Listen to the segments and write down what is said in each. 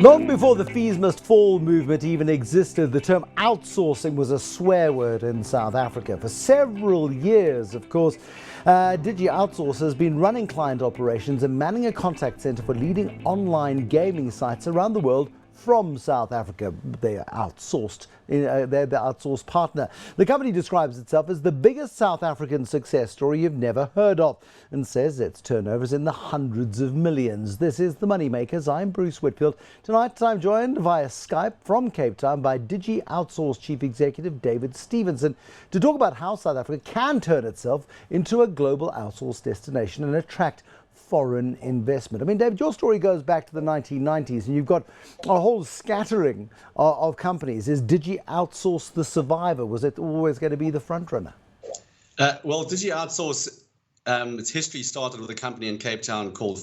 Long before the fees must fall movement even existed, the term outsourcing was a swear word in South Africa. For several years, of course, Digi Outsource has been running client operations and manning a contact center for leading online gaming sites around the world from South Africa. They are outsourced. They're the outsourced partner. The company describes itself as the biggest South African success story you've never heard of and says its turnover is in the hundreds of millions. This is the MoneyMakers. I'm Bruce Whitfield. Tonight I'm joined via Skype from Cape Town by Digi Outsource Chief Executive David Stevenson to talk about how South Africa can turn itself into a global outsourced destination and attract foreign investment. I mean, David, your story goes back to the 1990s and you've got a whole scattering of companies. Is Digi Outsource the survivor? Was it always going to be the front runner? Well, Digi Outsource, its history started with a company in Cape Town called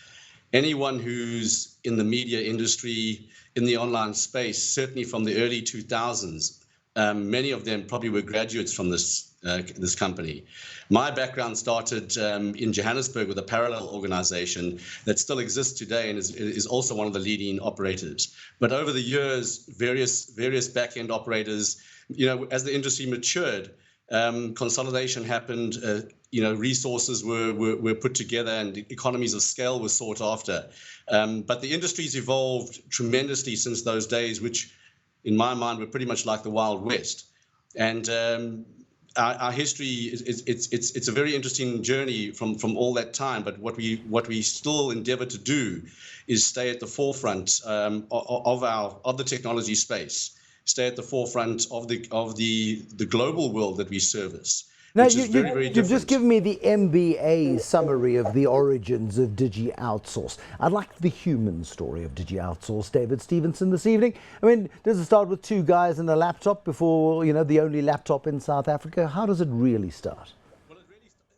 / Anyone who's in the media industry, in the online space, certainly from the early 2000s, many of them probably were graduates from this company. My background started in Johannesburg with a parallel organization that still exists today and is also one of the leading operators. But over the years, various back-end operators, as the industry matured, consolidation happened. Resources were put together and economies of scale were sought after. But the industry's evolved tremendously since those days, which in my mind were pretty much like the Wild West. And our history it's a very interesting journey from all that time. But what we still endeavor to do is stay at the forefront of the technology space, stay at the forefront of the global world that we service. Now, you've just given me the MBA summary of the origins of Digi Outsource. I'd like the human story of Digi Outsource, David Stevenson, this evening. I mean, does it start with two guys and a laptop before, the only laptop in South Africa? How does it really start? Well,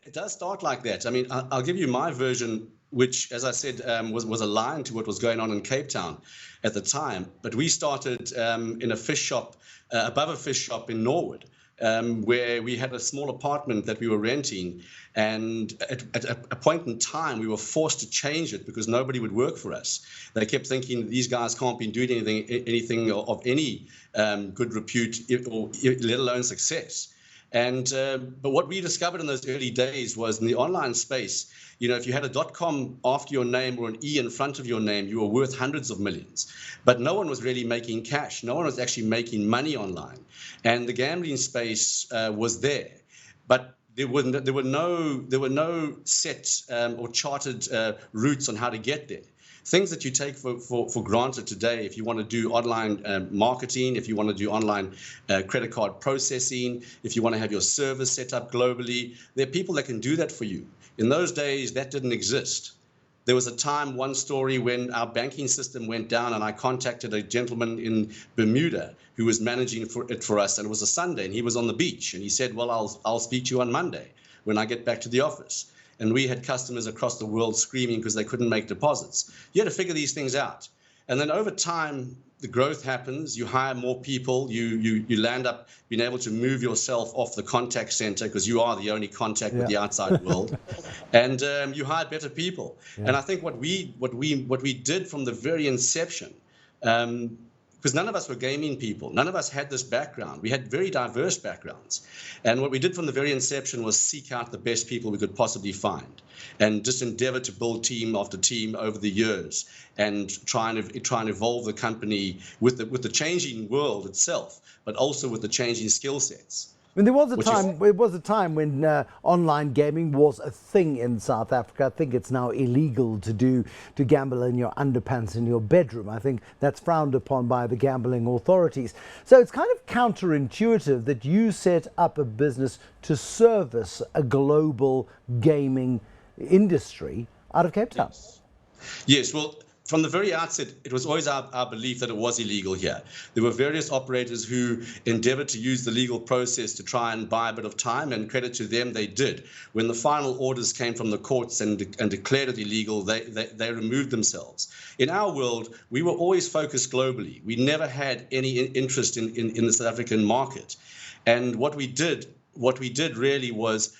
it does start like that. I mean, I'll give you my version, which, as I said, was aligned to what was going on in Cape Town at the time. But we started in a fish shop, above a fish shop in Norwood. Where we had a small apartment that we were renting, and at a point in time we were forced to change it because nobody would work for us. They kept thinking these guys can't be doing anything of any good repute, or let alone success. And but what we discovered in those early days was in the online space, if you had a .com after your name or an E in front of your name, you were worth hundreds of millions. But no one was really making cash. No one was actually making money online. And the gambling space was there. But there were no set or charted routes on how to get there. Things that you take for granted today, if you want to do online marketing, if you want to do online credit card processing, if you want to have your service set up globally, there are people that can do that for you. In those days, that didn't exist. There was a time, one story, when our banking system went down and I contacted a gentleman in Bermuda who was managing it for us, and it was a Sunday and he was on the beach, and he said, well, I'll speak to you on Monday when I get back to the office. And we had customers across the world screaming because they couldn't make deposits. You had to figure these things out. And then over time, the growth happens. You hire more people. You land up being able to move yourself off the contact center because you are the only contact with the outside world. And you hire better people. Yeah. And I think what we did from the very inception, because none of us were gaming people. None of us had this background. We had very diverse backgrounds. And what we did from the very inception was seek out the best people we could possibly find and just endeavor to build team after team over the years and try and evolve the company with the changing world itself, but also with the changing skill sets. I mean, there was a time when online gaming was a thing in South Africa. I think it's now illegal to gamble in your underpants in your bedroom. I think that's frowned upon by the gambling authorities. So it's kind of counterintuitive that you set up a business to service a global gaming industry out of Cape Town. Yes. Well, from the very outset, it was always our belief that it was illegal here. There were various operators who endeavored to use the legal process to try and buy a bit of time, and credit to them, they did. When the final orders came from the courts and declared it illegal, they removed themselves. In our world, we were always focused globally. We never had any interest in the South African market. And what we did really was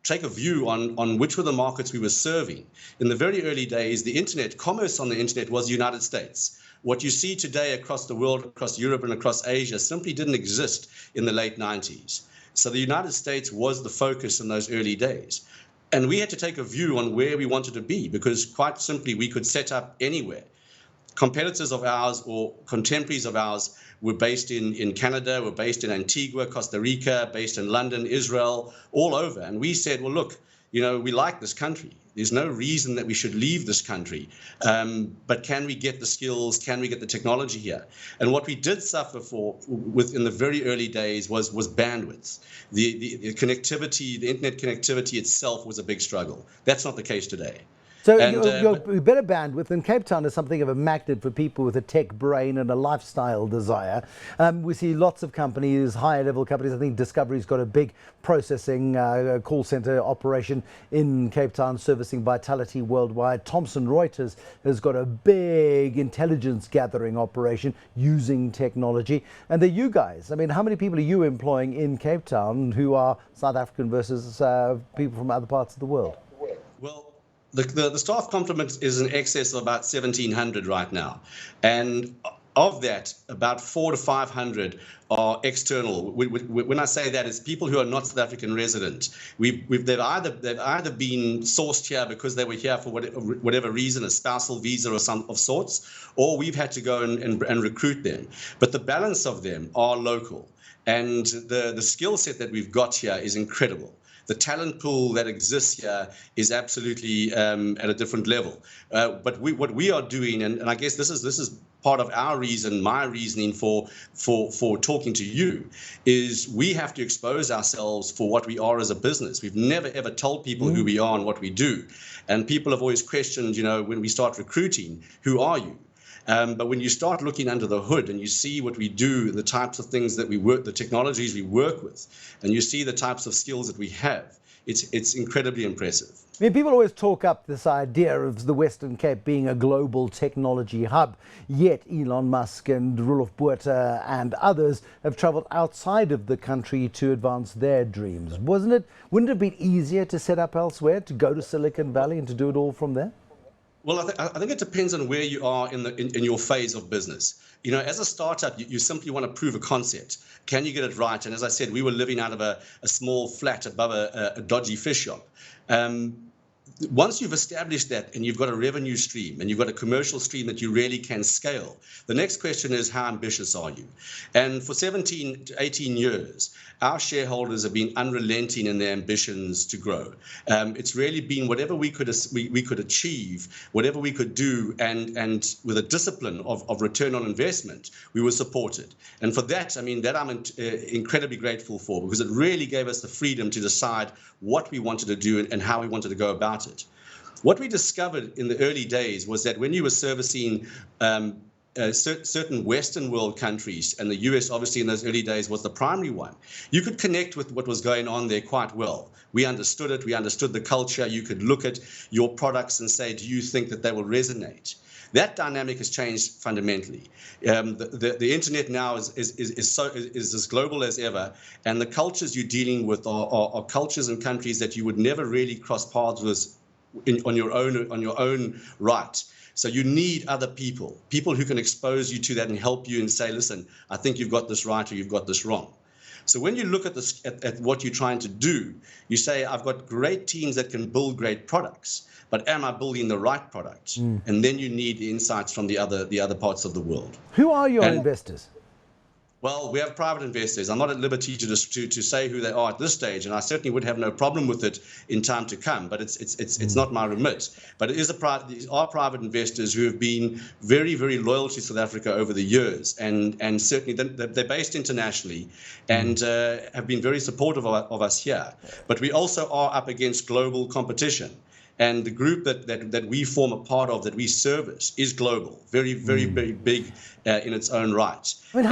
take a view on which were the markets we were serving. In the very early days, the internet, commerce on the internet was the United States. What you see today across the world, across Europe and across Asia, simply didn't exist in the late 90s. So the United States was the focus in those early days. And we had to take a view on where we wanted to be, because quite simply, we could set up anywhere. Competitors of ours or contemporaries of ours were based in Canada, were based in Antigua, Costa Rica, based in London, Israel, all over. And we said, well, look, we like this country. There's no reason that we should leave this country. But can we get the skills? Can we get the technology here? And what we did suffer in the very early days was bandwidth. The connectivity, the internet connectivity itself was a big struggle. That's not the case today. So you're better bandwidth, and Cape Town is something of a magnet for people with a tech brain and a lifestyle desire. We see lots of companies, higher level companies. I think Discovery's got a big processing call center operation in Cape Town, servicing Vitality worldwide. Thomson Reuters has got a big intelligence gathering operation using technology. And they're you guys. I mean, how many people are you employing in Cape Town who are South African versus people from other parts of the world? Well, the staff complement is in excess of about 1,700 right now. And of that, about 400 to 500 are external. When I say that, it's people who are not South African resident. They've either been sourced here because they were here for whatever reason, a spousal visa or some of sorts, or we've had to go and recruit them. But the balance of them are local. And the skill set that we've got here is incredible. The talent pool that exists here is absolutely at a different level. But what we are doing, and I guess this is part of our reason, my reasoning for talking to you, is we have to expose ourselves for what we are as a business. We've never ever told people who we are and what we do, and people have always questioned, when we start recruiting, who are you? But when you start looking under the hood and you see what we do, the types of things that we work, the technologies we work with, and you see the types of skills that we have, it's incredibly impressive. I mean, people always talk up this idea of the Western Cape being a global technology hub, yet Elon Musk and Roelof Botha and others have traveled outside of the country to advance their dreams. Wouldn't it have been easier to set up elsewhere, to go to Silicon Valley and to do it all from there? Well, I think it depends on where you are in your phase of business. As a startup, you simply want to prove a concept. Can you get it right? And as I said, we were living out of a small flat above a dodgy fish shop. Once you've established that and you've got a revenue stream and you've got a commercial stream that you really can scale, the next question is, how ambitious are you? And for 17 to 18 years, our shareholders have been unrelenting in their ambitions to grow. It's really been whatever we could achieve, whatever we could do, and with a discipline of return on investment, we were supported. And for that, I'm incredibly grateful for, because it really gave us the freedom to decide what we wanted to do and how we wanted to go about it. What we discovered in the early days was that when you were servicing certain Western world countries, and the US obviously in those early days was the primary one, you could connect with what was going on there quite well. We understood it. We understood the culture. You could look at your products and say, do you think that they will resonate? That dynamic has changed fundamentally. The internet now is as global as ever, and the cultures you're dealing with are cultures and countries that you would never really cross paths with on your own right. So you need other people who can expose you to that and help you and say, listen, I think you've got this right or you've got this wrong. So when you look at this, at what you're trying to do, you say, I've got great teams that can build great products, but am I building the right product? And then you need the insights from the other parts of the world. Who are your investors? Well, we have private investors. I'm not at liberty to say who they are at this stage, and I certainly would have no problem with it in time to come. But it's not my remit. But these are private investors who have been very, very loyal to South Africa over the years, and certainly they're based internationally and have been very supportive of us here. But we also are up against global competition. And the group that we form a part of, that we service, is global, very, very, very big in its own right. I mean,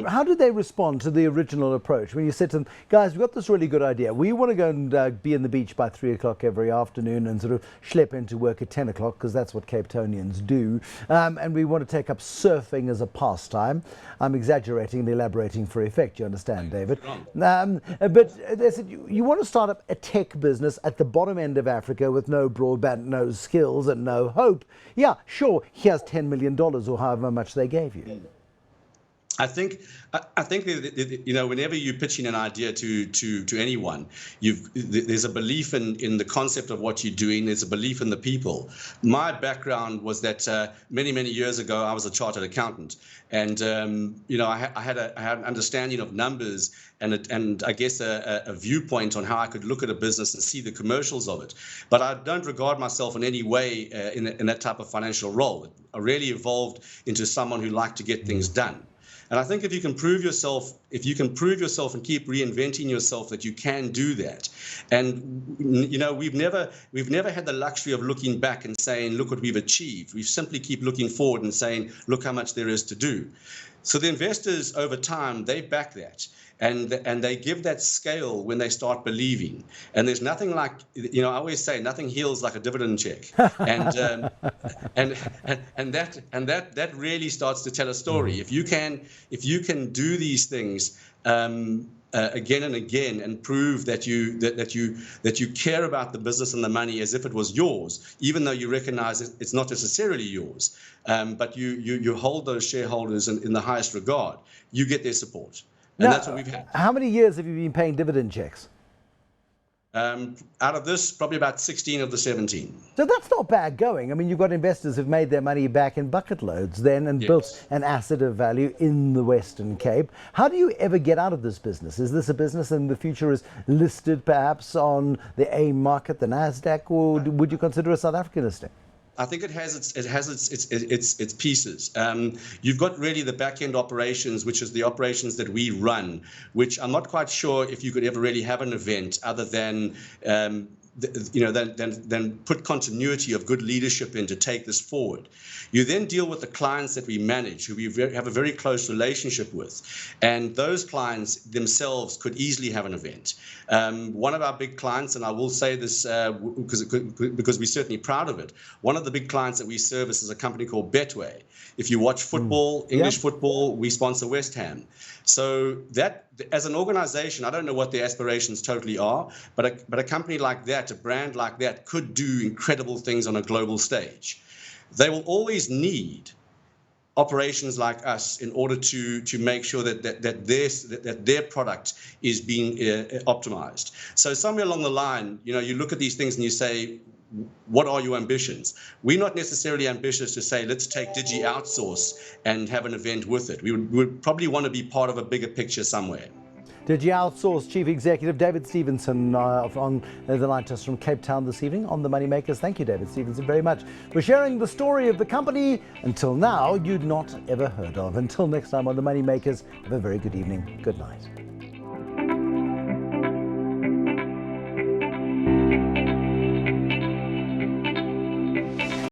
how did they respond to the original approach when you said to them, guys, we've got this really good idea. We want to go and be in the beach by 3 o'clock every afternoon and sort of schlep into work at 10 o'clock, because that's what Cape Townians do. And we want to take up surfing as a pastime. I'm exaggerating and elaborating for effect, you understand, David. But they said, you want to start up a tech business at the bottom end of Africa with no broadband, no skills and no hope. Yeah, sure, here's $10 million or however much they gave you. I think that, whenever you're pitching an idea to anyone, there's a belief in the concept of what you're doing. There's a belief in the people. My background was that many years ago I was a chartered accountant, and I had an understanding of numbers and I guess a viewpoint on how I could look at a business and see the commercials of it. But I don't regard myself in any way in that type of financial role. I really evolved into someone who liked to get things done. And I think if you can prove yourself and keep reinventing yourself, that you can do that. And we've never had the luxury of looking back and saying, look what we've achieved. We simply keep looking forward and saying, look how much there is to do. So the investors over time, they back that. And they give that scale when they start believing. And there's nothing like, I always say, nothing heals like a dividend check. And that really starts to tell a story. If you can do these things again and again and prove that you care about the business and the money as if it was yours, even though you recognize it's not necessarily yours, but you hold those shareholders in the highest regard, you get their support. And that's what we've had. How many years have you been paying dividend checks? Out of this, probably about 16 of the 17. So that's not bad going. I mean, you've got investors who've made their money back in bucket loads then and built an asset of value in the Western Cape. How do you ever get out of this business? Is this a business in the future is listed perhaps on the AIM market, the NASDAQ, or would you consider a South African listing? I think it has its pieces. You've got really the back end operations, which is the operations that we run, which I'm not quite sure if you could ever really have an event other than then put continuity of good leadership in to take this forward. You then deal with the clients that we manage, who we have a very close relationship with, and those clients themselves could easily have an event. One of our big clients, and I will say this because we're certainly proud of it, one of the big clients that we service is a company called Betway. If you watch football, English football, we sponsor West Ham. So that, as an organization, I don't know what their aspirations totally are, but a company like that, a brand like that, could do incredible things on a global stage. They will always need operations like us in order to make sure that their product is being optimized. So somewhere along the line, you look at these things and you say, what are your ambitions? We're not necessarily ambitious to say, let's take Digi Outsource and have an event with it. We would probably want to be part of a bigger picture somewhere. Digi Outsource Chief Executive David Stevenson on the line to us from Cape Town this evening on the MoneyMakers. Thank you, David Stevenson, very much for sharing the story of the company until now you'd not ever heard of. Until next time on the MoneyMakers, have a very good evening. Good night.